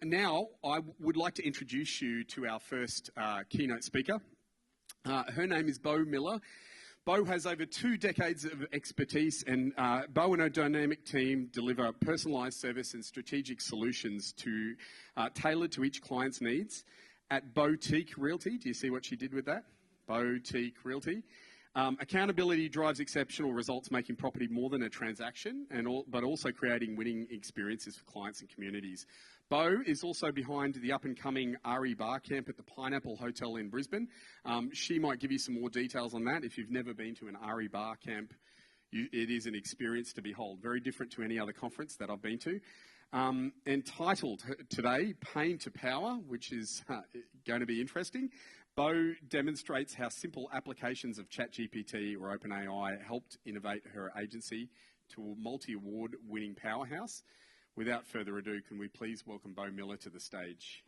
Now, I would like to introduce you to our first keynote speaker. Her name is Beau Miller. Beau has over 2 decades of expertise, and Beau and her dynamic team deliver personalised service and strategic solutions tailored to each client's needs. At Boutique Realty, do you see what she did with that? Boutique Realty. Accountability drives exceptional results, making property more than a transaction, but also creating winning experiences for clients and communities. Beau is also behind the up-and-coming RE Bar Camp at the Pineapple Hotel in Brisbane. She might give you some more details on that. If you've never been to an RE Bar Camp, it is an experience to behold, very different to any other conference that I've been to. Entitled today, Pain to Power, which is going to be interesting. Beau demonstrates how simple applications of ChatGPT or OpenAI helped innovate her agency to a multi-award winning powerhouse. Without further ado, can we please welcome Beau Miller to the stage?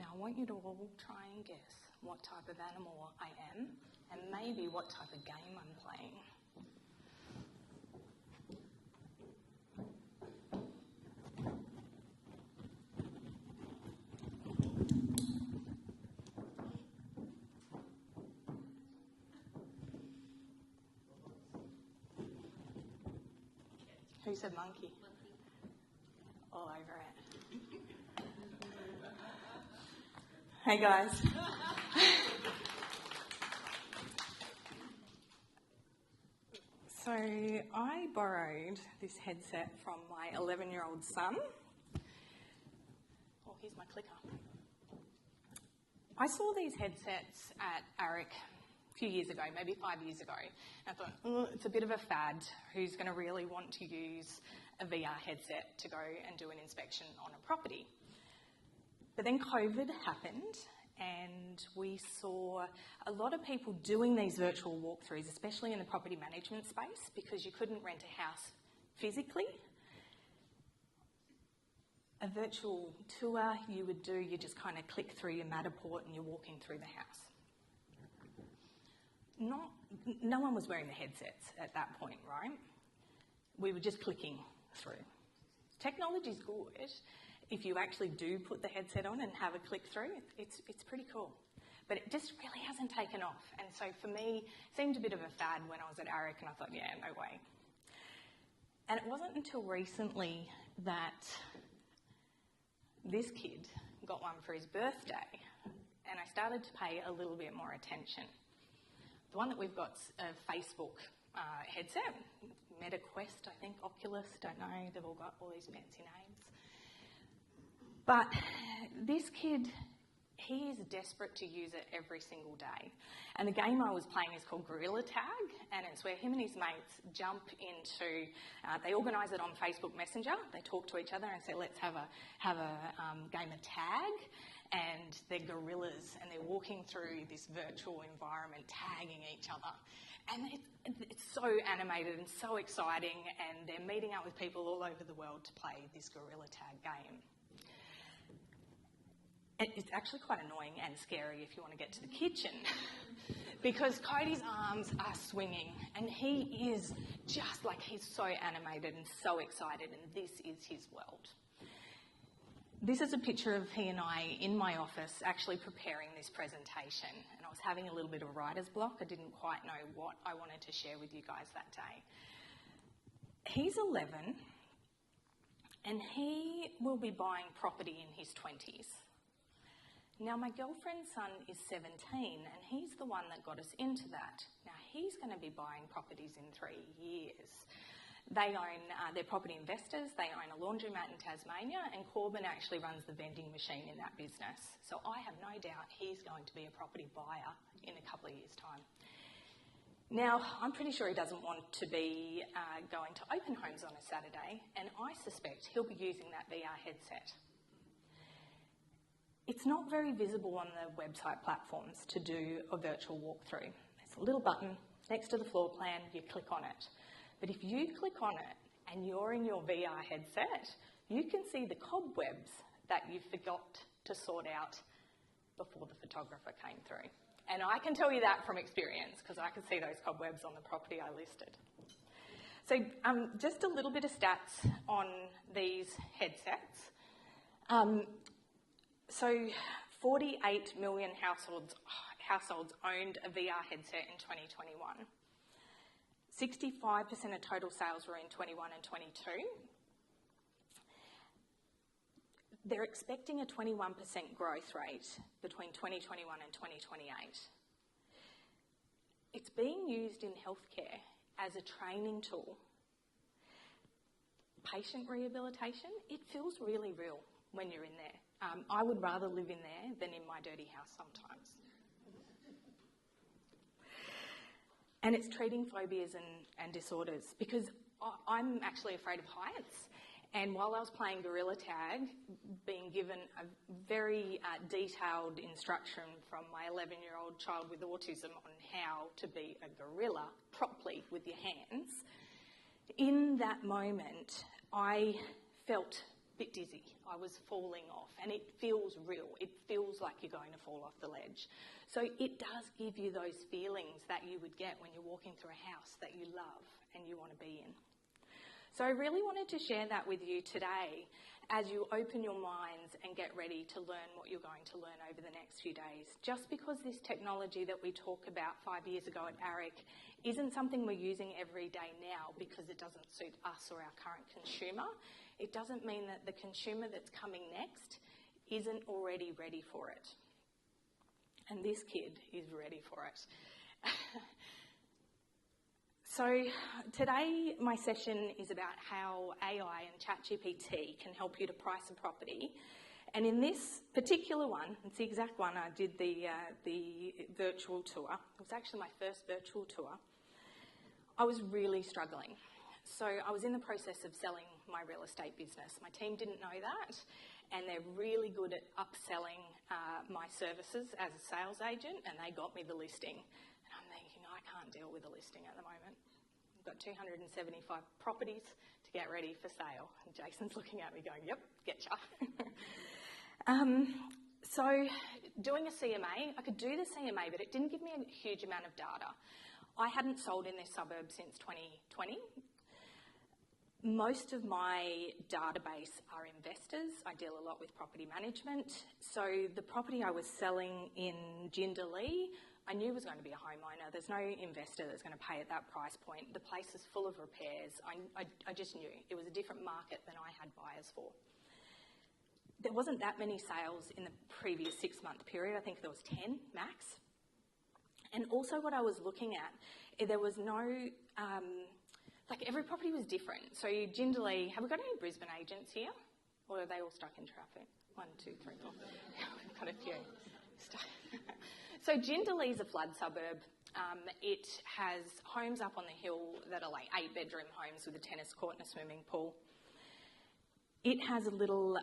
I want you to all try and guess what type of animal I am and maybe what type of game I'm playing. Who said monkey? All over it. Hey guys. So I borrowed this headset from my 11-year-old son. Oh, here's my clicker. I saw these headsets at ARIC a few years ago, maybe 5 years ago. And I thought, it's a bit of a fad. Who's going to really want to use a VR headset to go and do an inspection on a property? But then COVID happened and we saw a lot of people doing these virtual walkthroughs, especially in the property management space, because you couldn't rent a house physically. A virtual tour you just kind of click through your Matterport and you're walking through the house. No one was wearing the headsets at that point, right? We were just clicking through. Technology's good. If you actually do put the headset on and have a click through, it's pretty cool. But it just really hasn't taken off. And so for me, it seemed a bit of a fad when I was at ARIC and I thought, yeah, no way. And it wasn't until recently that this kid got one for his birthday and I started to pay a little bit more attention. The one that we've got's a Facebook headset, MetaQuest, I think, Oculus, don't know, they've all got all these fancy names. But this kid, he is desperate to use it every single day. And the game I was playing is called Gorilla Tag, and it's where him and his mates jump into, they organise it on Facebook Messenger, they talk to each other and say, let's have a game of tag, and they're gorillas and they're walking through this virtual environment, tagging each other. And it's so animated and so exciting, and they're meeting up with people all over the world to play this Gorilla Tag game. It's actually quite annoying and scary if you want to get to the kitchen because Cody's arms are swinging and he is just like, he's so animated and so excited, and this is his world. This is a picture of he and I in my office actually preparing this presentation, and I was having a little bit of writer's block. I didn't quite know what I wanted to share with you guys that day. He's 11 and he will be buying property in his 20s. Now, my girlfriend's son is 17, and he's the one that got us into that. Now, he's going to be buying properties in 3 years. They own, they're property investors, they own a laundromat in Tasmania, and Corbin actually runs the vending machine in that business. So I have no doubt he's going to be a property buyer in a couple of years' time. Now, I'm pretty sure he doesn't want to be going to open homes on a Saturday, and I suspect he'll be using that VR headset. It's not very visible on the website platforms to do a virtual walkthrough. There's a little button next to the floor plan, you click on it. But if you click on it and you're in your VR headset, you can see the cobwebs that you forgot to sort out before the photographer came through. And I can tell you that from experience because I could see those cobwebs on the property I listed. So just a little bit of stats on these headsets. So 48 million households owned a VR headset in 2021. 65% of total sales were in 21 and 22. They're expecting a 21% growth rate between 2021 and 2028. It's being used in healthcare as a training tool. Patient rehabilitation, it feels really real when you're in there. I would rather live in there than in my dirty house sometimes. And it's treating phobias and disorders because I'm actually afraid of heights. And while I was playing gorilla tag, being given a very detailed instruction from my 11-year-old child with autism on how to be a gorilla properly with your hands, in that moment I felt a bit dizzy. I was falling off and it feels real. It feels like you're going to fall off the ledge. So it does give you those feelings that you would get when you're walking through a house that you love and you want to be in. So I really wanted to share that with you today as you open your minds and get ready to learn what you're going to learn over the next few days. Just because this technology that we talk about 5 years ago at ARIC isn't something we're using every day now because it doesn't suit us or our current consumer, it doesn't mean that the consumer that's coming next isn't already ready for it. And this kid is ready for it. So today my session is about how AI and ChatGPT can help you to price a property. And in this particular one, it's the exact one I did the virtual tour. It was actually my first virtual tour. I was really struggling. So I was in the process of selling my real estate business. My team didn't know that, and they're really good at upselling my services as a sales agent, and they got me the listing. And I'm thinking, I can't deal with a listing at the moment. I've got 275 properties to get ready for sale. And Jason's looking at me going, yep, getcha. So doing a CMA, I could do the CMA, but it didn't give me a huge amount of data. I hadn't sold in this suburb since 2020. Most of my database are investors. I deal a lot with property management. So the property I was selling in Jindalee, I knew was going to be a homeowner. There's no investor that's going to pay at that price point. The place is full of repairs. I just knew. It was a different market than I had buyers for. There wasn't that many sales in the previous 6-month period. I think there was 10 max. And also what I was looking at, there was no... like every property was different. So Jindalee, have we got any Brisbane agents here? Or are they all stuck in traffic? 1, 2, 3, 4. We've got a few. So Jindalee's a flood suburb. It has homes up on the hill that are like 8-bedroom homes with a tennis court and a swimming pool. It has a little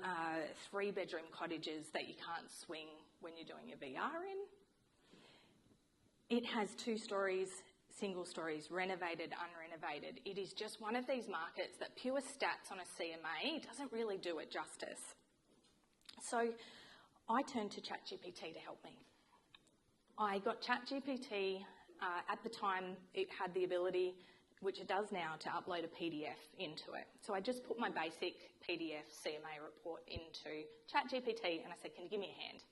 3-bedroom cottages that you can't swing when you're doing your VR in. It has 2 stories, single stories, renovated, unrenovated. It is just one of these markets that pure stats on a CMA doesn't really do it justice. So I turned to ChatGPT to help me. I got ChatGPT, at the time it had the ability, which it does now, to upload a PDF into it. So I just put my basic PDF CMA report into ChatGPT and I said, can you give me a hand?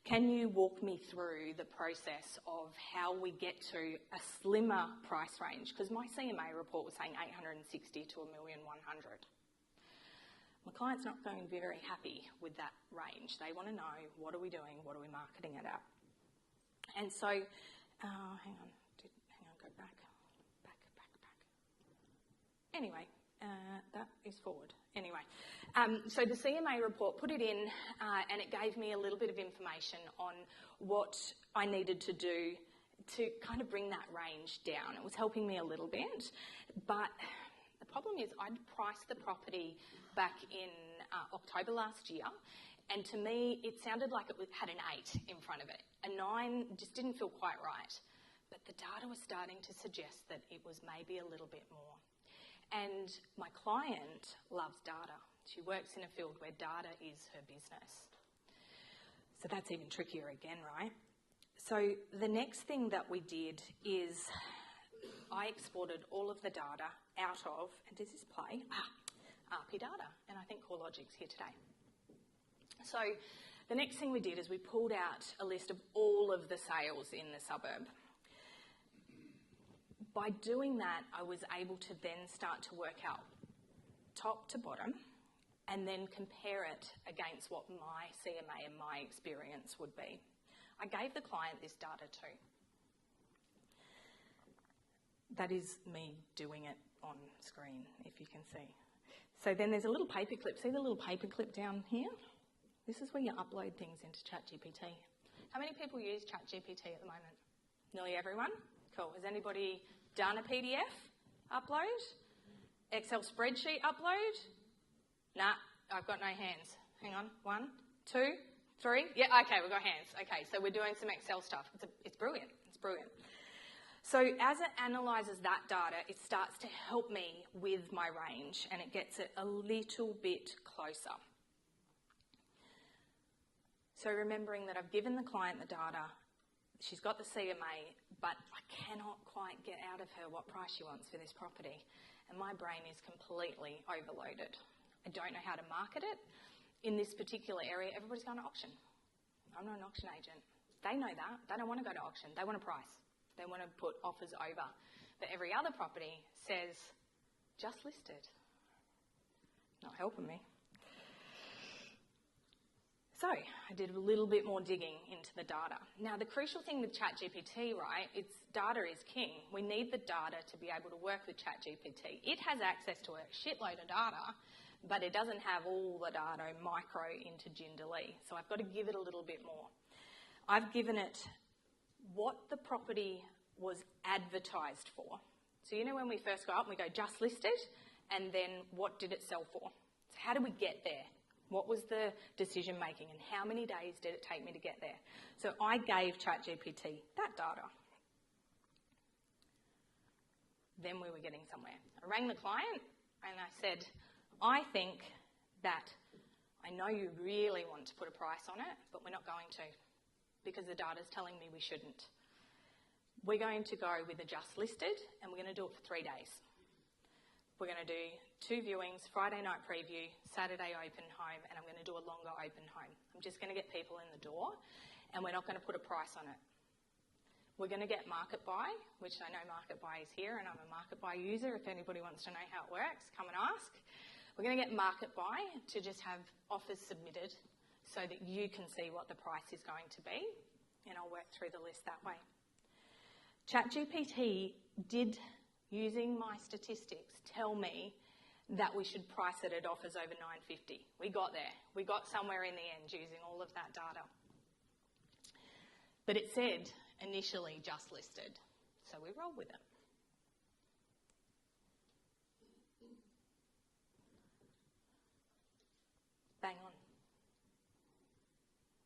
Can you walk me through the process of how we get to a slimmer price range? Because my CMA report was saying 860 to 1,100,000. My client's not going to be very happy with that range. They want to know, what are we doing? What are we marketing it at? And so, hang on, go back. Anyway, that is forward. Anyway, so the CMA report, put it in, and it gave me a little bit of information on what I needed to do to kind of bring that range down. It was helping me a little bit, but the problem is I'd priced the property back in October last year, And to me, it sounded like it had an 8 in front of it. A 9 just didn't feel quite right. But the data was starting to suggest that it was maybe a little bit more. And my client loves data. She works in a field where data is her business. So that's even trickier again, right? So the next thing that we did is I exported all of the data out of, and does this play? RP data, and I think CoreLogic's here today. So the next thing we did is we pulled out a list of all of the sales in the suburb. By doing that, I was able to then start to work out top to bottom and then compare it against what my CMA and my experience would be. I gave the client this data too. That is me doing it on screen, if you can see. So then there's a little paperclip. See the little paperclip down here? This is where you upload things into ChatGPT. How many people use ChatGPT at the moment? Nearly everyone? Cool. Has anybody done a PDF upload? Excel spreadsheet upload? Nah, I've got no hands. Hang on. 1, 2, 3. Yeah, okay, we've got hands. Okay, so we're doing some Excel stuff. It's brilliant. It's brilliant. So as it analyses that data, it starts to help me with my range and it gets it a little bit closer. So remembering that I've given the client the data, she's got the CMA, but I cannot quite get out of her what price she wants for this property. And my brain is completely overloaded. I don't know how to market it. In this particular area, everybody's going to auction. I'm not an auction agent. They know that. They don't want to go to auction. They want a price. They want to put offers over. But every other property says, just listed. Not helping me. So I did a little bit more digging into the data. Now, the crucial thing with ChatGPT, right, it's data is king. We need the data to be able to work with ChatGPT. It has access to a shitload of data, but it doesn't have all the data micro into Jindalee. So I've got to give it a little bit more. I've given it what the property was advertised for. So you know when we first go up, we go just listed, and then what did it sell for? So how did we get there? What was the decision making and how many days did it take me to get there? So I gave ChatGPT that data. Then we were getting somewhere. I rang the client and I said, I think that I know you really want to put a price on it, but we're not going to because the data's telling me we shouldn't. We're going to go with a just listed and we're going to do it for 3 days. We're going to do 2 viewings, Friday night preview, Saturday open home, and I'm going to do a longer open home. I'm just going to get people in the door and we're not going to put a price on it. We're going to get market buy, which I know market buy is here and I'm a market buy user. If anybody wants to know how it works, come and ask. We're going to get market buy to just have offers submitted so that you can see what the price is going to be, and I'll work through the list that way. ChatGPT did, using my statistics, tell me that we should price it at offers over $950. We got there. We got somewhere in the end using all of that data. But it said initially just listed, so we rolled with it. Bang on.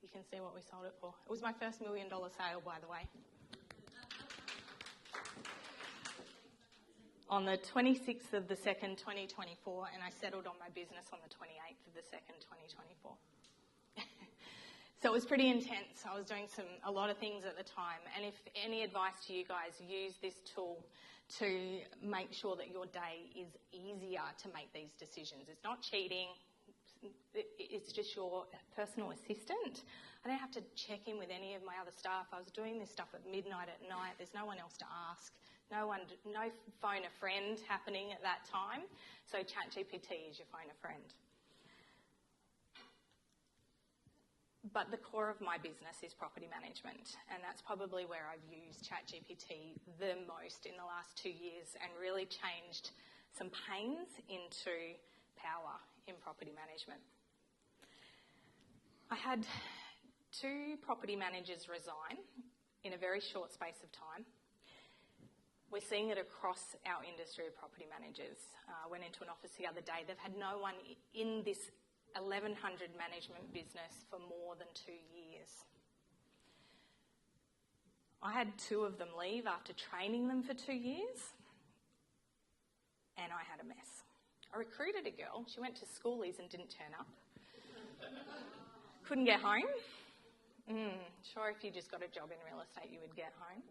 You can see what we sold it for. It was my first $1 million sale, by the way. On the 26th of the 2nd, 2024, and I settled on my business on the 28th of the 2nd, 2024. So it was pretty intense. I was doing a lot of things at the time, and if any advice to you guys, use this tool to make sure that your day is easier to make these decisions. It's not cheating. It's just your personal assistant. I don't have to check in with any of my other staff. I was doing this stuff at midnight at night. There's no one else to ask. No phone a friend happening at that time. So ChatGPT is your phone a friend. But the core of my business is property management, and that's probably where I've used ChatGPT the most in the last 2 years and really changed some pains into power in property management. I had 2 property managers resign in a very short space of time. We're seeing it across our industry of property managers. I went into an office the other day. They've had no one in this 1,100 management business for more than 2 years. I had 2 of them leave after training them for 2 years, and I had a mess. I recruited a girl. She went to schoolies and didn't turn up. Couldn't get home. Sure, if you just got a job in real estate, you would get home.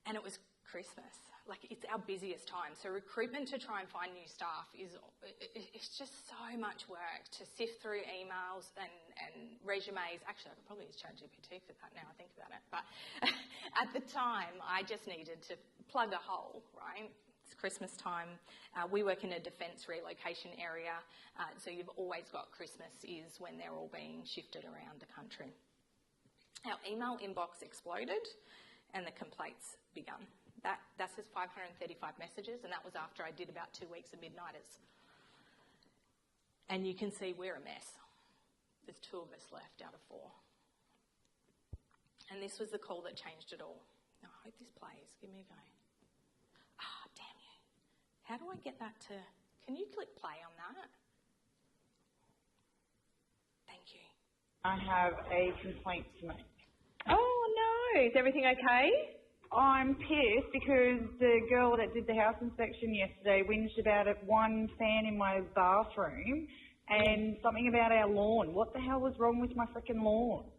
And it was Christmas. Like, it's our busiest time. So recruitment to try and find new staff it's just so much work to sift through emails and resumes. Actually, I could probably use ChatGPT for that now I think about it. But at the time, I just needed to plug a hole, right? It's Christmas time. We work in a defence relocation area, so you've always got Christmas is when they're all being shifted around the country. Our email inbox exploded and the complaints begun. That says 535 messages, and that was after I did about 2 weeks of midnighters. And you can see we're a mess. There's 2 of us left out of 4. And this was the call that changed it all. I hope this plays. Give me a go. Damn you. How do I get that to... Can you click play on that? Thank you. I have a complaint to make. Oh no, is everything okay? I'm pissed because the girl that did the house inspection yesterday whinged about one fan in my bathroom and something about our lawn. What the hell was wrong with my freaking lawn?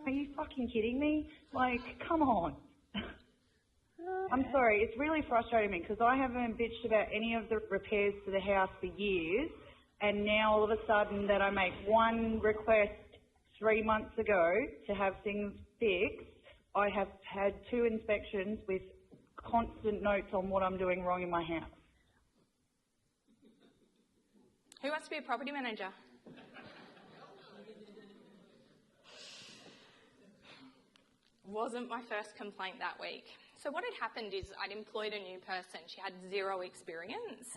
Are you fucking kidding me? Like, come on. I'm sorry, it's really frustrating me because I haven't bitched about any of the repairs to the house for years, and now all of a sudden that I make one request 3 months ago to have things fixed, I have had 2 inspections with constant notes on what I'm doing wrong in my house. Who wants to be a property manager? Wasn't my first complaint that week. So what had happened is I'd employed a new person. She had 0 experience,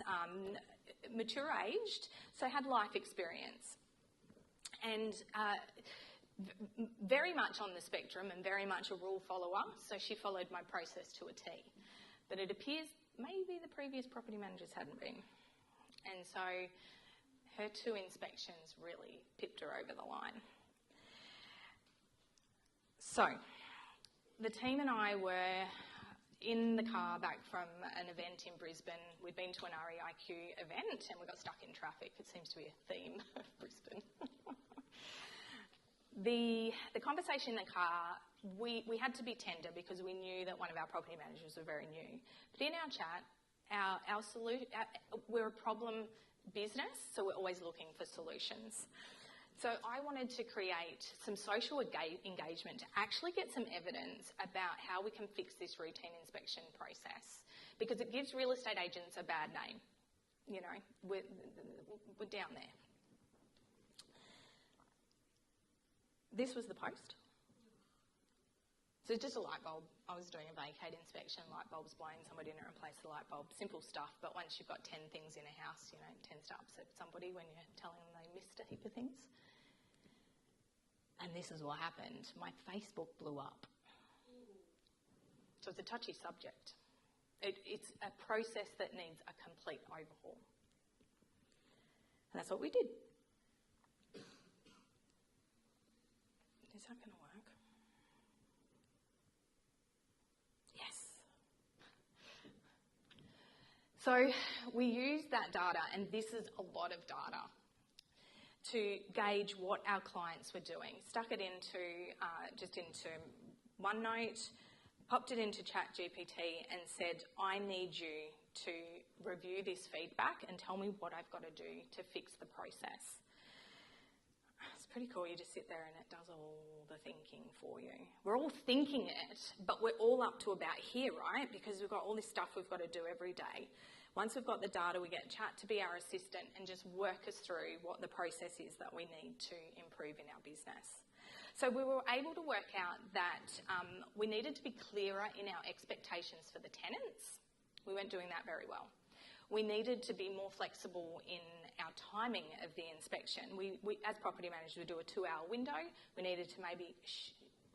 mature aged, so had life experience. And very much on the spectrum and very much a rule follower, so she followed my process to a T. But it appears maybe the previous property managers hadn't been. And so her 2 inspections really pipped her over the line. So the team and I were in the car back from an event in Brisbane. We'd been to an REIQ event and we got stuck in traffic. It seems to be a theme of Brisbane. The conversation in the car, we had to be tender because we knew that one of our property managers were very new. But in our chat, we're a problem business, so we're always looking for solutions. So I wanted to create some social engagement to actually get some evidence about how we can fix this routine inspection process, because it gives real estate agents a bad name. You know, we're down there. This was the post. So it's just a light bulb. I was doing a vacate inspection, light bulbs blowing, somebody didn't replace the light bulb. Simple stuff, but once you've got 10 things in a house, you know, it tends to upset somebody when you're telling them they missed a heap of things. And this is what happened. My Facebook blew up. So it's a touchy subject. It's a process that needs a complete overhaul. And that's what we did. Is that going to work? Yes. So we used that data, and this is a lot of data, to gauge what our clients were doing. Stuck it into OneNote, popped it into ChatGPT and said, I need you to review this feedback and tell me what I've got to do to fix the process. It's pretty cool. You just sit there and it does all the thinking for you. We're all thinking it, but we're all up to about here, right? Because we've got all this stuff we've got to do every day. Once we've got the data, we get Chat to be our assistant and just work us through what the process is that we need to improve in our business. So we were able to work out that we needed to be clearer in our expectations for the tenants. We weren't doing that very well. We needed to be more flexible in our timing of the inspection. We as property managers, we do a 2-hour window. We needed to maybe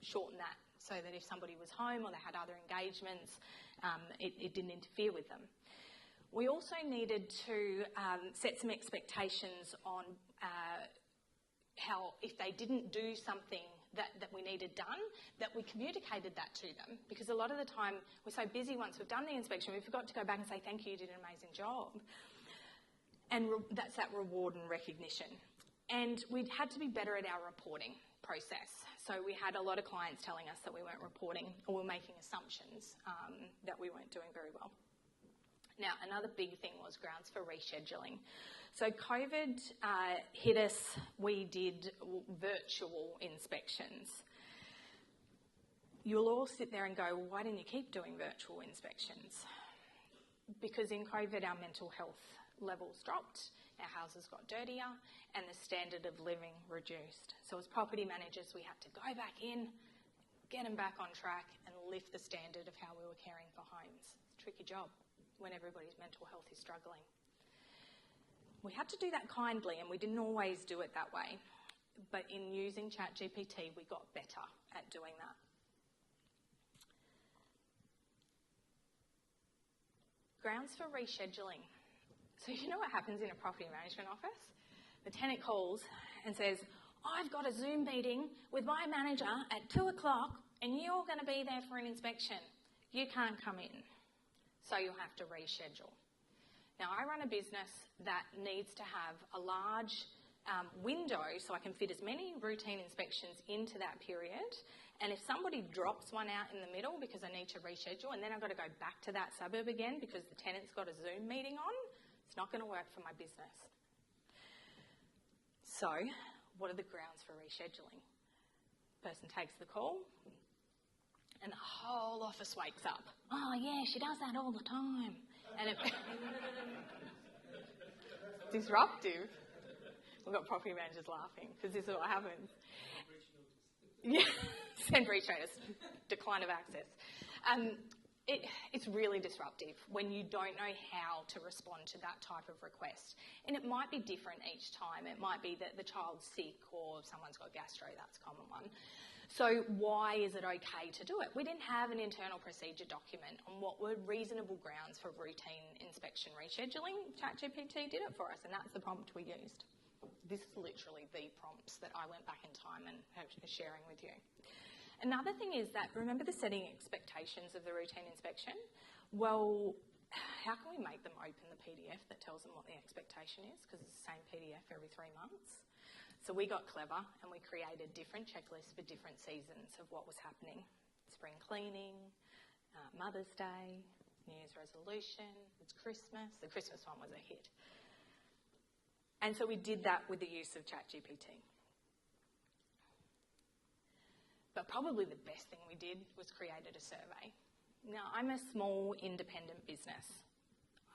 shorten that so that if somebody was home or they had other engagements, it didn't interfere with them. We also needed to set some expectations on how if they didn't do something that we needed done, that we communicated that to them. Because a lot of the time we're so busy once we've done the inspection, we forgot to go back and say, thank you, you did an amazing job. And that's that reward and recognition. And we had to be better at our reporting process. So we had a lot of clients telling us that we weren't reporting or were making assumptions that we weren't doing very well. Now, another big thing was grounds for rescheduling. So COVID hit us, we did virtual inspections. You'll all sit there and go, well, why didn't you keep doing virtual inspections? Because in COVID, our mental health levels dropped, our houses got dirtier, and the standard of living reduced. So as property managers, we had to go back in, get them back on track, and lift the standard of how we were caring for homes. It's a tricky job when everybody's mental health is struggling. We had to do that kindly, and we didn't always do it that way. But in using ChatGPT, we got better at doing that. Grounds for rescheduling. So you know what happens in a property management office? The tenant calls and says, I've got a Zoom meeting with my manager at 2 o'clock and you're going to be there for an inspection. You can't come in. So you'll have to reschedule. Now, I run a business that needs to have a large window so I can fit as many routine inspections into that period. And if somebody drops one out in the middle because I need to reschedule and then I've got to go back to that suburb again because the tenant's got a Zoom meeting on, it's not going to work for my business. So, what are the grounds for rescheduling? Person takes the call and the whole office wakes up. Oh yeah, she does that all the time. And it disruptive. We've got property managers laughing because this is what happens. Yeah, send breach notice, decline of access. It's really disruptive when you don't know how to respond to that type of request. And it might be different each time. It might be that the child's sick or someone's got gastro, that's a common one. So why is it okay to do it? We didn't have an internal procedure document on what were reasonable grounds for routine inspection rescheduling. ChatGPT did it for us, and that's the prompt we used. This is literally the prompts that I went back in time and are sharing with you. Another thing is that, remember the setting expectations of the routine inspection? Well, how can we make them open the PDF that tells them what the expectation is? Because it's the same PDF every 3 months. So we got clever and we created different checklists for different seasons of what was happening. Spring cleaning, Mother's Day, New Year's resolution, it's Christmas. The Christmas one was a hit. And so we did that with the use of ChatGPT. But probably the best thing we did was created a survey. Now, I'm a small independent business.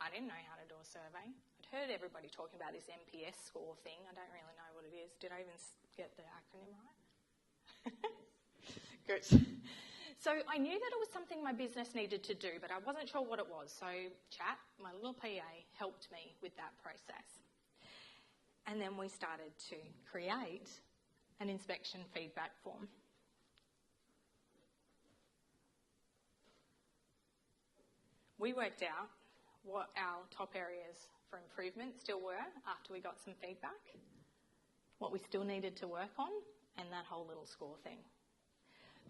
I didn't know how to do a survey. I'd heard everybody talking about this NPS score thing. I don't really know what it is. Did I even get the acronym right? Good. So I knew that it was something my business needed to do, but I wasn't sure what it was. So Chat, my little PA, helped me with that process. And then we started to create an inspection feedback form. We worked out what our top areas for improvement still were after we got some feedback, what we still needed to work on, and that whole little score thing.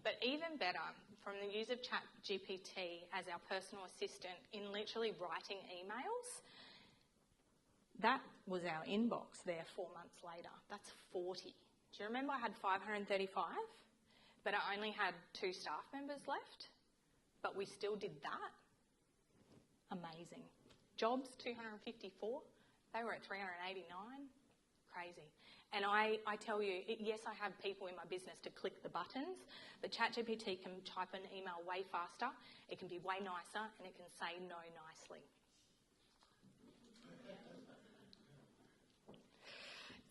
But even better, from the use of ChatGPT as our personal assistant in literally writing emails, that was our inbox there 4 months later. That's 40. Do you remember I had 535? But I only had 2 staff members left, but we still did that. Amazing. Jobs, 254. They were at 389. Crazy. And I tell you, yes, I have people in my business to click the buttons, but ChatGPT can type an email way faster, it can be way nicer, and it can say no nicely.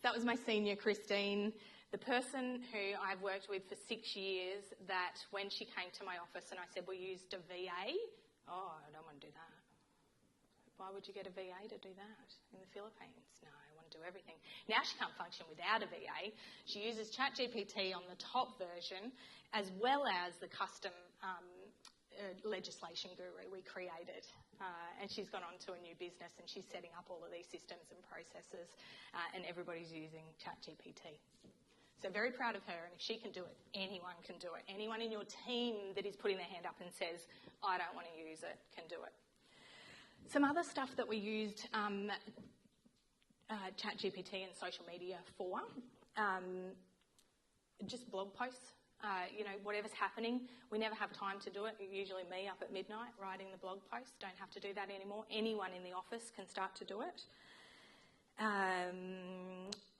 That was my senior, Christine, the person who I've worked with for 6 years, that when she came to my office and I said, we used a VA, oh, I don't want to do that. Why would you get a VA to do that in the Philippines? No, I want to do everything. Now she can't function without a VA. She uses ChatGPT on the top version as well as the custom legislation guru we created. And she's gone on to a new business and she's setting up all of these systems and processes and everybody's using ChatGPT. So very proud of her, and if she can do it, anyone can do it. Anyone in your team that is putting their hand up and says, I don't want to use it, can do it. Some other stuff that we used ChatGPT and social media for, just blog posts. Whatever's happening, we never have time to do it. Usually me up at midnight writing the blog post. Don't have to do that anymore. Anyone in the office can start to do it.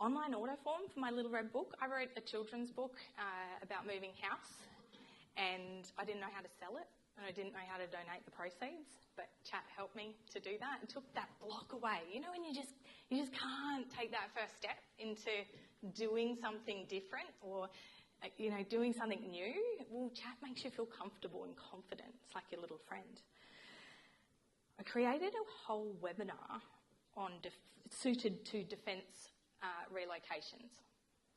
Online order form for my little red book. I wrote a children's book about moving house, and I didn't know how to sell it, and I didn't know how to donate the proceeds, but Chat helped me to do that and took that block away. You know, when you just can't take that first step into doing something different or doing something new. Well, Chat makes you feel comfortable and confident. It's like your little friend. I created a whole webinar on suited to defence relocations.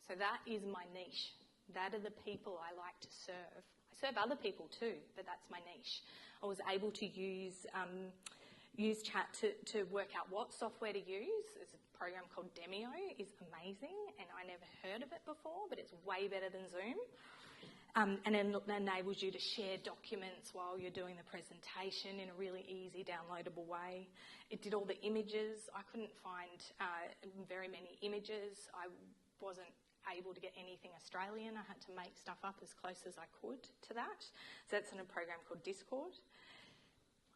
So that is my niche. That are the people I like to serve. I serve other people too, but that's my niche. I was able to use Chat to work out what software to use. There's a program called Demio. It's amazing, and I never heard of it before, but it's way better than Zoom. And it enables you to share documents while you're doing the presentation in a really easy, downloadable way. It did all the images. I couldn't find very many images. I wasn't able to get anything Australian. I had to make stuff up as close as I could to that. So that's in a program called Discord.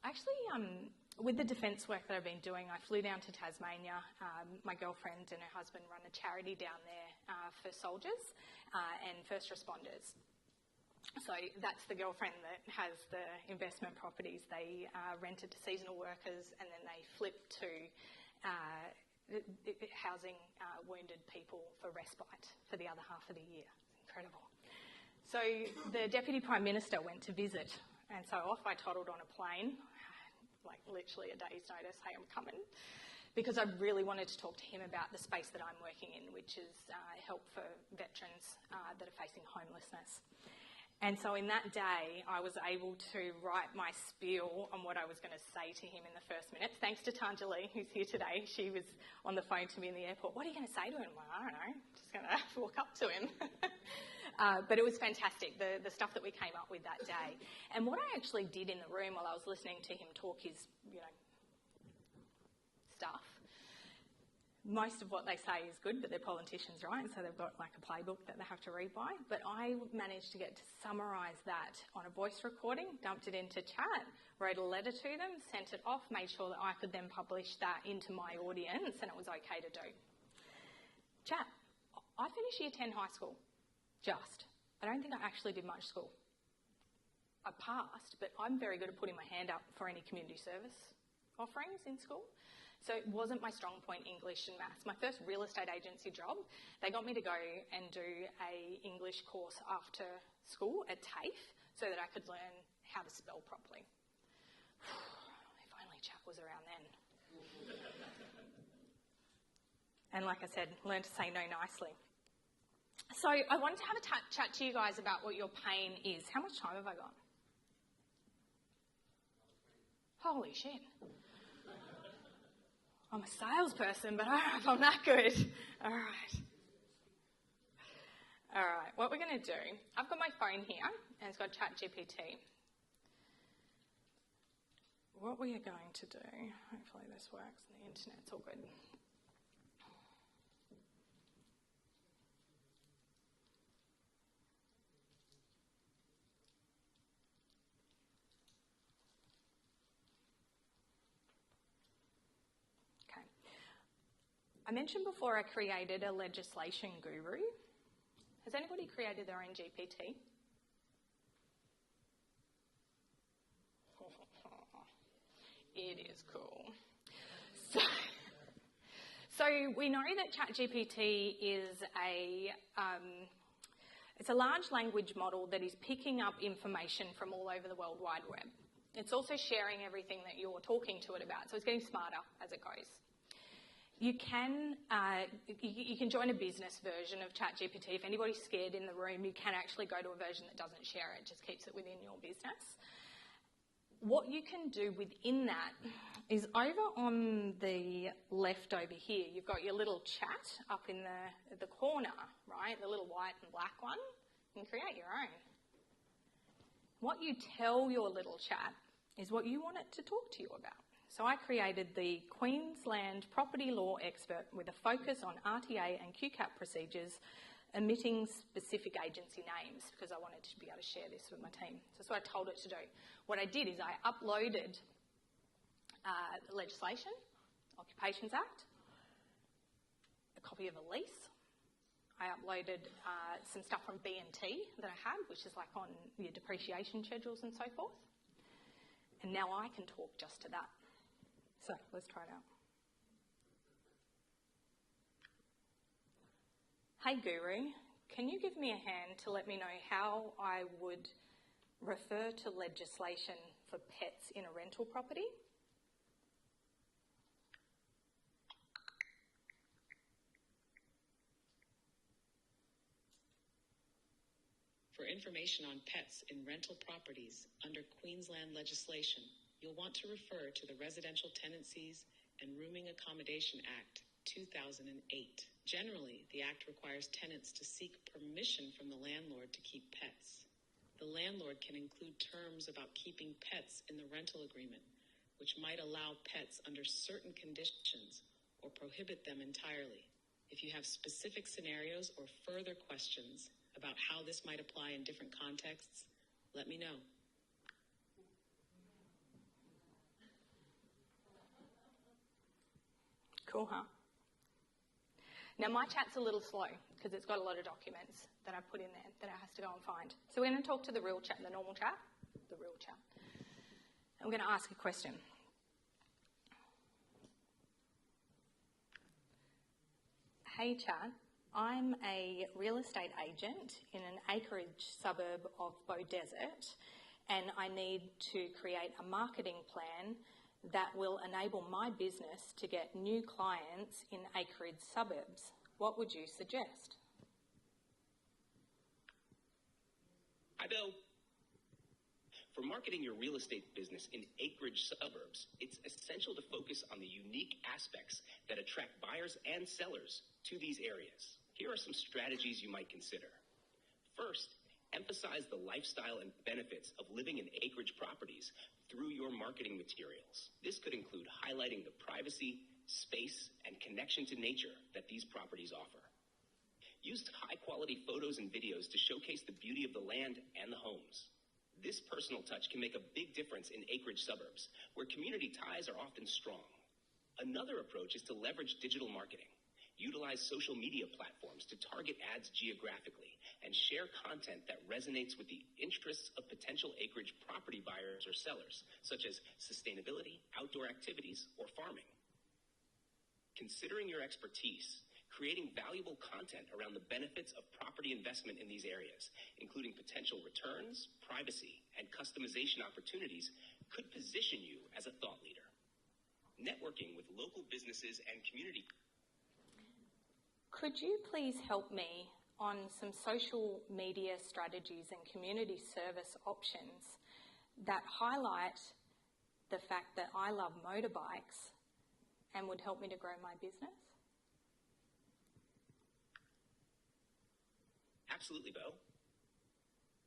Actually, with the defence work that I've been doing, I flew down to Tasmania. My girlfriend and her husband run a charity down there for soldiers and first responders. So that's the girlfriend that has the investment properties. They rent it to seasonal workers and then they flip to housing wounded people for respite for the other half of the year. It's incredible. So the Deputy Prime Minister went to visit, and so off I toddled on a plane, like literally a day's notice, hey, I'm coming, because I really wanted to talk to him about the space that I'm working in, which is help for veterans that are facing homelessness. And so in that day, I was able to write my spiel on what I was going to say to him in the first minutes. Thanks to Tanjali, who's here today. She was on the phone to me in the airport. What are you going to say to him? Well, I don't know. Just going to walk up to him. But it was fantastic, the stuff that we came up with that day. And what I actually did in the room while I was listening to him talk his, stuff. Most of what they say is good, but they're politicians, right? So they've got like a playbook that they have to read by. But I managed to get to summarise that on a voice recording, dumped it into Chat, wrote a letter to them, sent it off, made sure that I could then publish that into my audience and it was okay to do. Chat, I finished year 10 high school, just. I don't think I actually did much school. I passed, but I'm very good at putting my hand up for any community service offerings in school. So it wasn't my strong point, English and maths. My first real estate agency job, they got me to go and do a English course after school at TAFE so that I could learn how to spell properly. If only Chat was around then. And like I said, learn to say no nicely. So I wanted to have a chat to you guys about what your pain is. How much time have I got? Holy shit. I'm a salesperson, but I don't know if I'm that good. All right, what we're going to do, I've got my phone here, and it's got ChatGPT. What we are going to do, hopefully this works, and the internet's all good. I mentioned before I created a legislation guru. Has anybody created their own GPT? It is cool. So we know that ChatGPT is it's a large language model that is picking up information from all over the World Wide Web. It's also sharing everything that you're talking to it about, so it's getting smarter as it goes. You can join a business version of ChatGPT. If anybody's scared in the room, you can actually go to a version that doesn't share it, just keeps it within your business. What you can do within that is over on the left over here, you've got your little chat up in the corner, right? The little white and black one. You can create your own. What you tell your little chat is what you want it to talk to you about. So I created the Queensland property law expert with a focus on RTA and QCAP procedures, omitting specific agency names because I wanted to be able to share this with my team. So that's what I told it to do. What I did is I uploaded the legislation, Occupations Act, a copy of a lease. I uploaded some stuff from B&T that I had, which is like on your depreciation schedules and so forth. And now I can talk just to that. So let's try it out. Hey Guru, can you give me a hand to let me know how I would refer to legislation for pets in a rental property? For information on pets in rental properties under Queensland legislation, you'll want to refer to the Residential Tenancies and Rooming Accommodation Act 2008. Generally, the Act requires tenants to seek permission from the landlord to keep pets. The landlord can include terms about keeping pets in the rental agreement, which might allow pets under certain conditions or prohibit them entirely. If you have specific scenarios or further questions about how this might apply in different contexts, let me know. Cool, huh? Now my chat's a little slow because it's got a lot of documents that I put in there that I have to go and find. So we're going to talk to the real chat, the normal chat, the real chat. I'm going to ask a question. Hey chat, I'm a real estate agent in an acreage suburb of Beau Desert, and I need to create a marketing plan that will enable my business to get new clients in acreage suburbs. What would you suggest? Hi, Beau. For marketing your real estate business in acreage suburbs, it's essential to focus on the unique aspects that attract buyers and sellers to these areas. Here are some strategies you might consider. First, emphasize the lifestyle and benefits of living in acreage properties through your marketing materials. This could include highlighting the privacy, space, and connection to nature that these properties offer. Use high-quality photos and videos to showcase the beauty of the land and the homes. This personal touch can make a big difference in acreage suburbs, where community ties are often strong. Another approach is to leverage digital marketing. Utilize social media platforms to target ads geographically and share content that resonates with the interests of potential acreage property buyers or sellers, such as sustainability, outdoor activities, or farming. Considering your expertise, creating valuable content around the benefits of property investment in these areas, including potential returns, privacy, and customization opportunities, could position you as a thought leader. Networking with local businesses and community. Could you please help me on some social media strategies and community service options that highlight the fact that I love motorbikes and would help me to grow my business? Absolutely, Beau.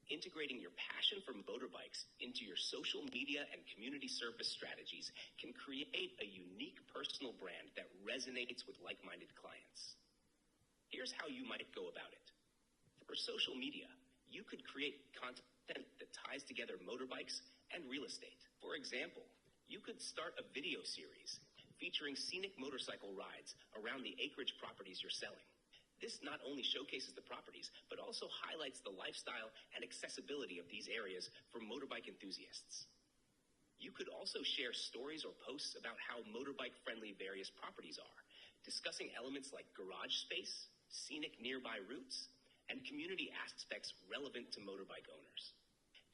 Integrating your passion for motorbikes into your social media and community service strategies can create a unique personal brand that resonates with like-minded clients. Here's how you might go about it. For social media, you could create content that ties together motorbikes and real estate. For example, you could start a video series featuring scenic motorcycle rides around the acreage properties you're selling. This not only showcases the properties, but also highlights the lifestyle and accessibility of these areas for motorbike enthusiasts. You could also share stories or posts about how motorbike-friendly various properties are, discussing elements like garage space, scenic nearby routes, and community aspects relevant to motorbike owners.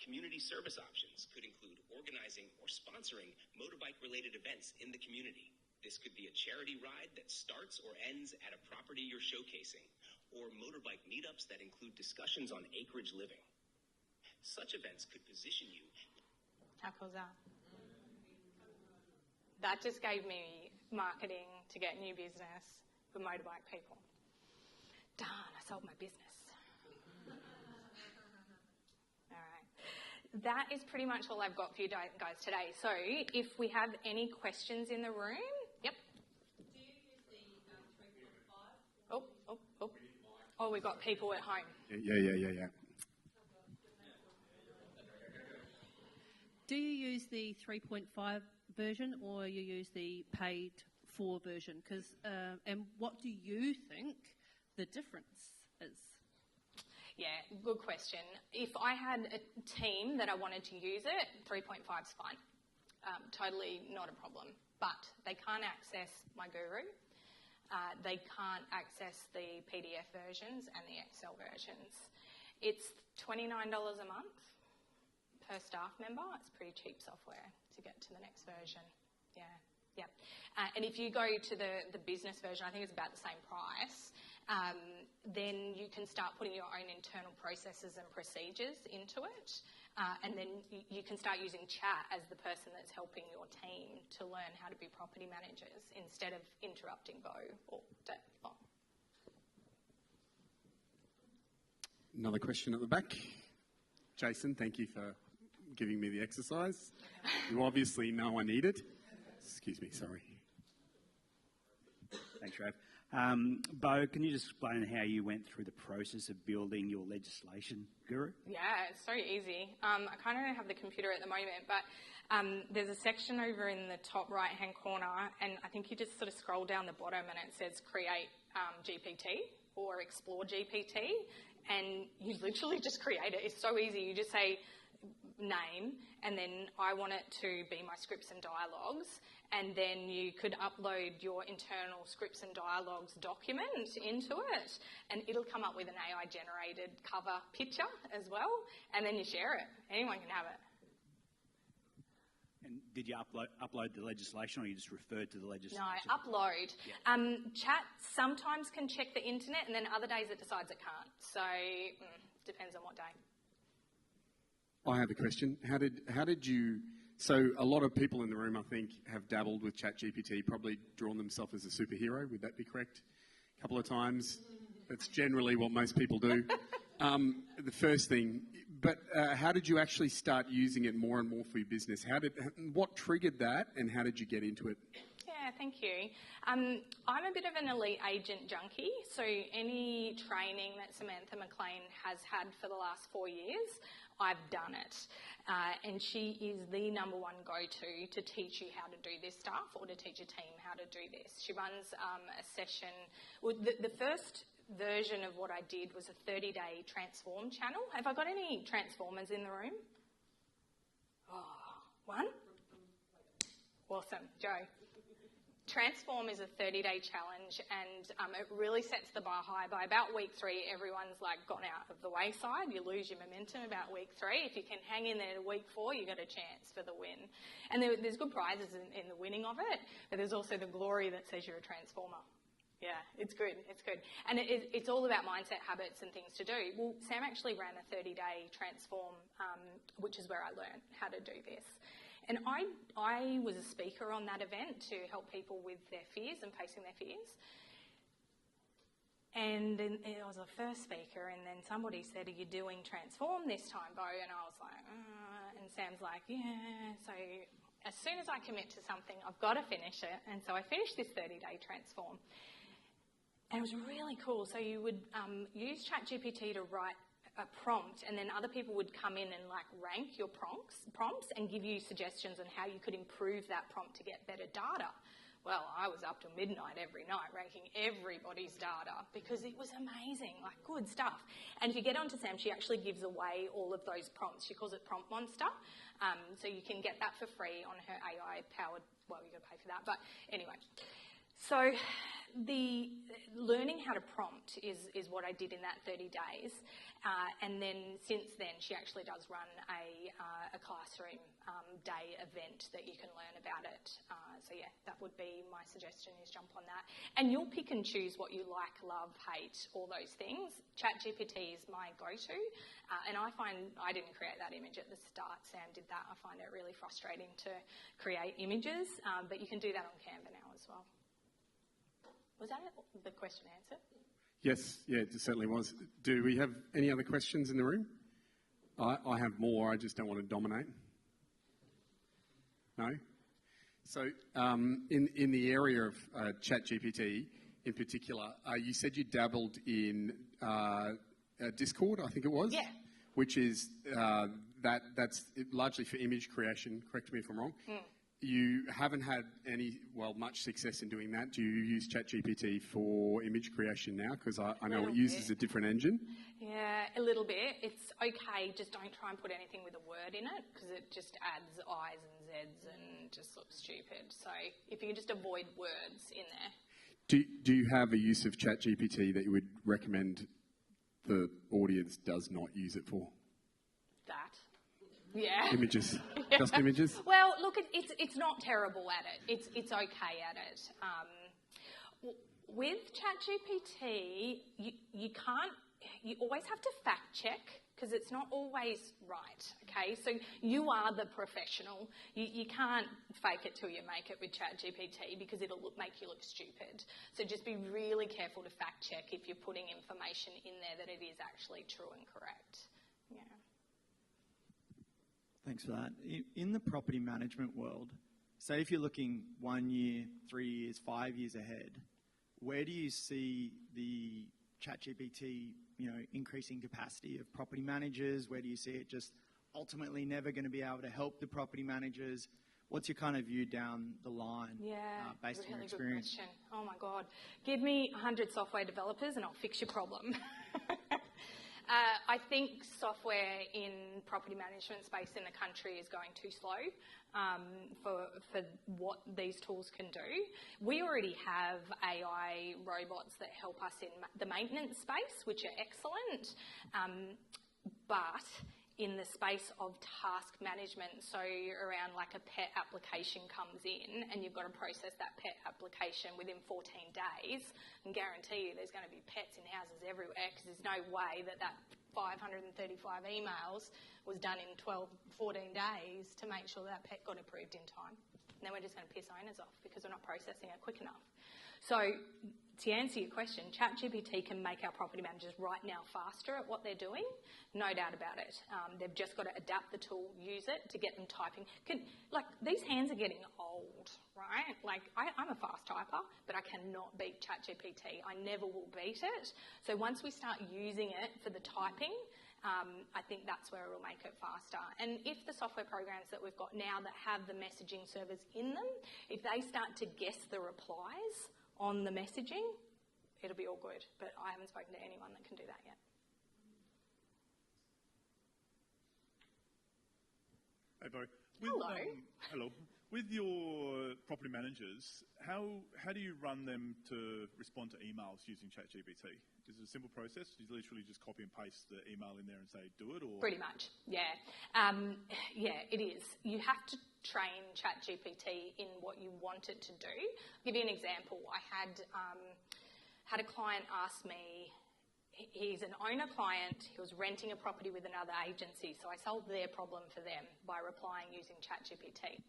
Community service options could include organizing or sponsoring motorbike-related events in the community. This could be a charity ride that starts or ends at a property you're showcasing, or motorbike meetups that include discussions on acreage living. Such events could position you How cool is that? That just gave me marketing to get new business for motorbike people. Darn, I sold my business. All right. That is pretty much all I've got for you guys today. So if we have any questions in the room, yep. Do you use the 3.5? Oh, we've got people at home. Yeah. Do you use the 3.5 version or you use the paid for version? And what do you think the difference is? Yeah, good question. If I had a team that I wanted to use it, 3.5 is fine. Totally not a problem. But they can't access my guru. They can't access the PDF versions and the Excel versions. It's $29 a month per staff member. It's pretty cheap software to get to the next version. Yeah. And if you go to the business version, I think it's about the same price, then you can start putting your own internal processes and procedures into it. And then you can start using chat as the person that's helping your team to learn how to be property managers instead of interrupting Beau all day long. Another question at the back. Jason, thank you for giving me the exercise. You obviously know I need it. Excuse me, sorry. Thanks, Rav. Beau, can you just explain how you went through the process of building your legislation guru? Yeah, it's so easy. I kind of don't have the computer at the moment, but there's a section over in the top right-hand corner, and I think you just sort of scroll down the bottom and it says create GPT or explore GPT, and you literally just create it. It's so easy. You just say name, and then I want it to be my scripts and dialogues, and then you could upload your internal scripts and dialogues document into it, and it'll come up with an AI generated cover picture as well, and then you share it. Anyone can have it. And did you upload the legislation, or you just referred to the legislation? No, upload. Yeah. Chat sometimes can check the internet, and then other days it decides it can't. So depends on what day. I have a question. How did you... So a lot of people in the room, I think, have dabbled with ChatGPT, probably drawn themselves as a superhero. Would that be correct? A couple of times. That's generally what most people do. The first thing. But how did you actually start using it more and more for your business? What triggered that, and how did you get into it? Yeah, thank you. I'm a bit of an elite agent junkie, so any training that Samantha McLean has had for the last 4 years, I've done it. And she is the number one go-to to teach you how to do this stuff, or to teach a team how to do this. She runs a session. Well, the first version of what I did was a 30-day transform channel. Have I got any transformers in the room? Oh, one? Awesome. Joe. Transform is a 30-day challenge, and it really sets the bar high. By about week 3, everyone's gone out of the wayside. You lose your momentum about week 3. If you can hang in there to week 4, you got a chance for the win. And there's good prizes in the winning of it, but there's also the glory that says you're a transformer. Yeah, it's good. It's good. And it's all about mindset, habits, and things to do. Well, Sam actually ran a 30-day transform, which is where I learned how to do this. And I was a speaker on that event to help people with their fears and facing their fears. And then I was the first speaker, and then somebody said, "Are you doing Transform this time, Beau?" And I was like, and Sam's like, "Yeah." So as soon as I commit to something, I've got to finish it. And so I finished this 30-day Transform. And it was really cool. So you would use ChatGPT to write a prompt, and then other people would come in and rank your prompts and give you suggestions on how you could improve that prompt to get better data. Well, I was up till midnight every night ranking everybody's data because it was amazing, good stuff. And if you get onto Sam, she actually gives away all of those prompts. She calls it Prompt Monster. So you can get that for free on her AI-powered, well, you've got to pay for that, but anyway. So the learning how to prompt is what I did in that 30 days. And then since then, she actually does run a classroom day event that you can learn about it. So yeah, that would be my suggestion, is jump on that. And you'll pick and choose what you like, love, hate, all those things. ChatGPT is my go-to. And I find I didn't create that image at the start. Sam did that. I find it really frustrating to create images. But you can do that on Canva now as well. Was that the question answered? Yes, yeah, it certainly was. Do we have any other questions in the room? I have more, I just don't want to dominate. No? So in the area of ChatGPT in particular, you said you dabbled in Discord, I think it was? Yeah. Which is, that's largely for image creation, correct me if I'm wrong. You haven't had much success in doing that. Do you use ChatGPT for image creation now? Because I know it uses a different engine. Yeah, a little bit. It's okay, just don't try and put anything with a word in it, because it just adds I's and Z's and just looks stupid. So if you can just avoid words in there. Do you have a use of ChatGPT that you would recommend the audience does not use it for? That. Yeah. Images. Yeah. Just images? Well, look, it's not terrible at it. It's okay at it. With ChatGPT, you always have to fact check, because it's not always right, okay? So you are the professional. You can't fake it till you make it with ChatGPT, because it'll make you look stupid. So just be really careful to fact check if you're putting information in there that it is actually true and correct. Yeah. Thanks for that. In the property management world, say if you're looking 1 year, 3 years, 5 years ahead, where do you see the ChatGPT, increasing capacity of property managers? Where do you see it just ultimately never going to be able to help the property managers? What's your kind of view down the line based on your experience? Good question. Oh my God. Give me 100 software developers and I'll fix your problem. I think software in property management space in the country is going too slow for what these tools can do. We already have AI robots that help us in the maintenance space, which are excellent, but in the space of task management, so around like a pet application comes in and you've got to process that pet application within 14 days, and guarantee you there's going to be pets in houses everywhere, because there's no way that 535 emails was done in 12, 14 days to make sure that pet got approved in time. And then we're just going to piss owners off because we're not processing it quick enough. So to answer your question, ChatGPT can make our property managers right now faster at what they're doing, no doubt about it. They've just got to adapt the tool, use it to get them typing. These hands are getting old, right? I'm a fast typer, but I cannot beat ChatGPT. I never will beat it. So once we start using it for the typing, I think that's where it will make it faster. And if the software programs that we've got now that have the messaging servers in them, if they start to guess the replies on the messaging, it'll be all good. But I haven't spoken to anyone that can do that yet. Hey, Beau. Hello. Hello. With your property managers, how do you run them to respond to emails using ChatGPT? Is it a simple process? You literally just copy and paste the email in there and say, do it? Or Pretty much, yeah. Yeah, it is. You have to train ChatGPT in what you want it to do. I'll give you an example. I had a client ask me, he's an owner client, he was renting a property with another agency, so I solved their problem for them by replying using ChatGPT.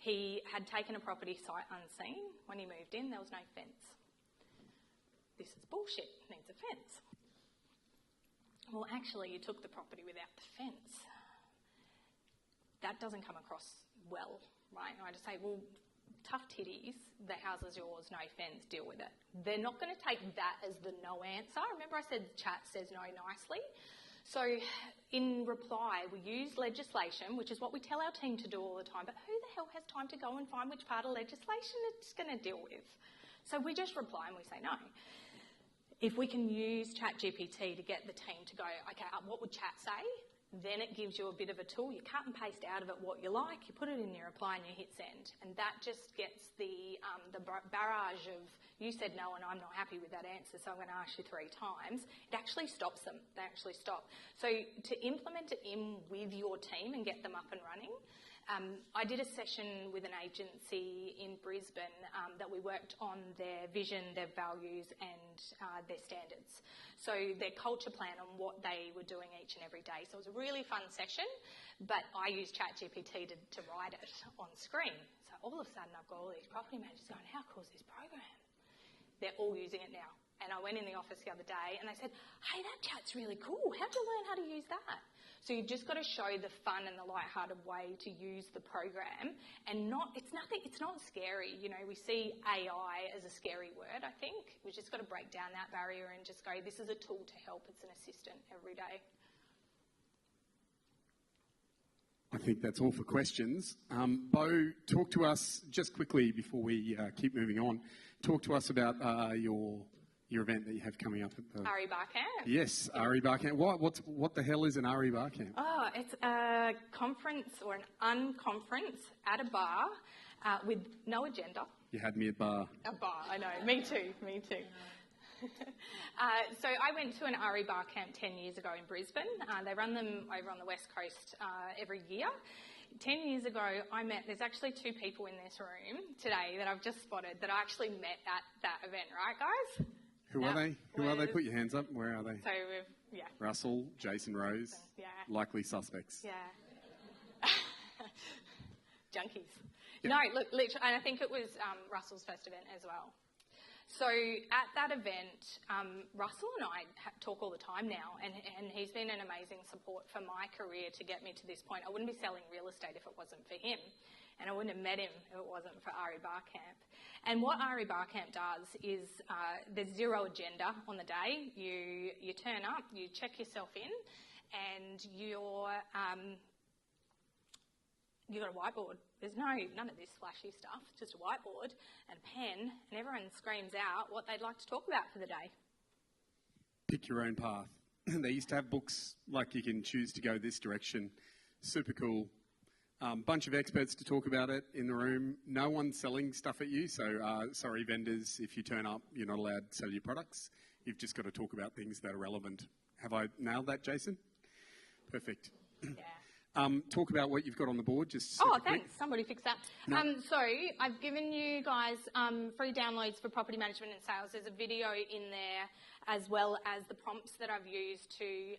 He had taken a property sight unseen. When he moved in, there was no fence. This is bullshit, needs a fence. Well, actually, you took the property without the fence. That doesn't come across well, right? And I just say, well, tough titties, the house is yours, no fence, deal with it. They're not going to take that as the no answer. Remember I said chat says no nicely? So in reply, we use legislation, which is what we tell our team to do all the time, but who the hell has time to go and find which part of legislation it's going to deal with? So we just reply and we say no. If we can use ChatGPT to get the team to go, okay, what would chat say? Then it gives you a bit of a tool. You cut and paste out of it what you like, you put it in your reply and you hit send. And that just gets the barrage of, you said no and I'm not happy with that answer, so I'm going to ask you 3 times. It actually stops them. They actually stop. So to implement it in with your team and get them up and running, I did a session with an agency in Brisbane that we worked on their vision, their values and their standards. So their culture plan on what they were doing each and every day. So it was a really fun session, but I used ChatGPT to write it on screen. So all of a sudden I've got all these property managers going, how cool is this program? They're all using it now. And I went in the office the other day and they said, hey, that chat's really cool. How'd you learn how to use that? So you've just got to show the fun and the light-hearted way to use the program, and it's not scary. You know, we see AI as a scary word, I think. We've just got to break down that barrier and just go, this is a tool to help. It's an assistant every day. I think that's all for questions. Beau, talk to us just quickly before we keep moving on. Talk to us about your event that you have coming up at the RE Bar Camp. Yes, RE Bar Camp. What the hell is an RE Bar Camp? Oh, it's a conference or an unconference at a bar with no agenda. You had me at bar. A bar, I know. Me too. So I went to an RE Bar Camp 10 years ago in Brisbane. They run them over on the West Coast every year. 10 years ago, there's actually 2 people in this room today that I've just spotted that I actually met at that event, right, guys? Who are they? Who are they? Put your hands up. Where are they? So Russell, Jason Rose, likely suspects. Yeah. Junkies. Yep. No, look, literally, and I think it was Russell's first event as well. So at that event, Russell and I talk all the time now, and he's been an amazing support for my career to get me to this point. I wouldn't be selling real estate if it wasn't for him, and I wouldn't have met him if it wasn't for RE Bar Camp. And what RE Bar Camp does is there's zero agenda on the day. You turn up, you check yourself in, and you've got a whiteboard. There's none of this flashy stuff, just a whiteboard and a pen, and everyone screams out what they'd like to talk about for the day. Pick your own path. They used to have books like you can choose to go this direction. Super cool. Bunch of experts to talk about it in the room. No one's selling stuff at you, so sorry vendors, if you turn up, you're not allowed to sell your products. You've just got to talk about things that are relevant. Have I nailed that, Jason? Perfect. Yeah. Talk about what you've got on the board. Just thanks. Somebody fix that. No. So I've given you guys free downloads for property management and sales. There's a video in there as well as the prompts that I've used to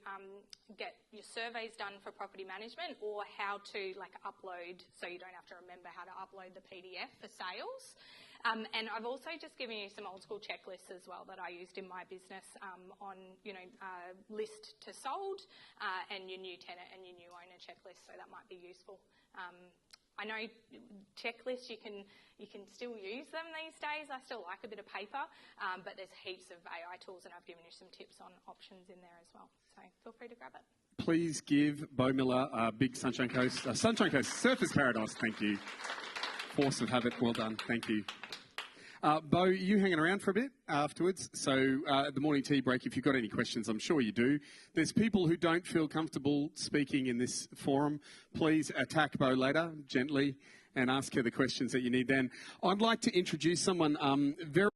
get your surveys done for property management, or how to upload, so you don't have to remember how to upload the PDF for sales. And I've also just given you some old school checklists as well that I used in my business on, list to sold and your new tenant and your new owner checklist, so that might be useful. I know checklists, you can still use them these days. I still like a bit of paper, but there's heaps of AI tools, and I've given you some tips on options in there as well. So feel free to grab it. Please give Beau Miller a big Sunshine Coast, Surfers Paradise. Thank you. Force of habit. Well done. Thank you. Beau, you hanging around for a bit afterwards? So at the morning tea break, if you've got any questions, I'm sure you do. There's people who don't feel comfortable speaking in this forum. Please attack Beau later, gently, and ask her the questions that you need then. I'd like to introduce someone very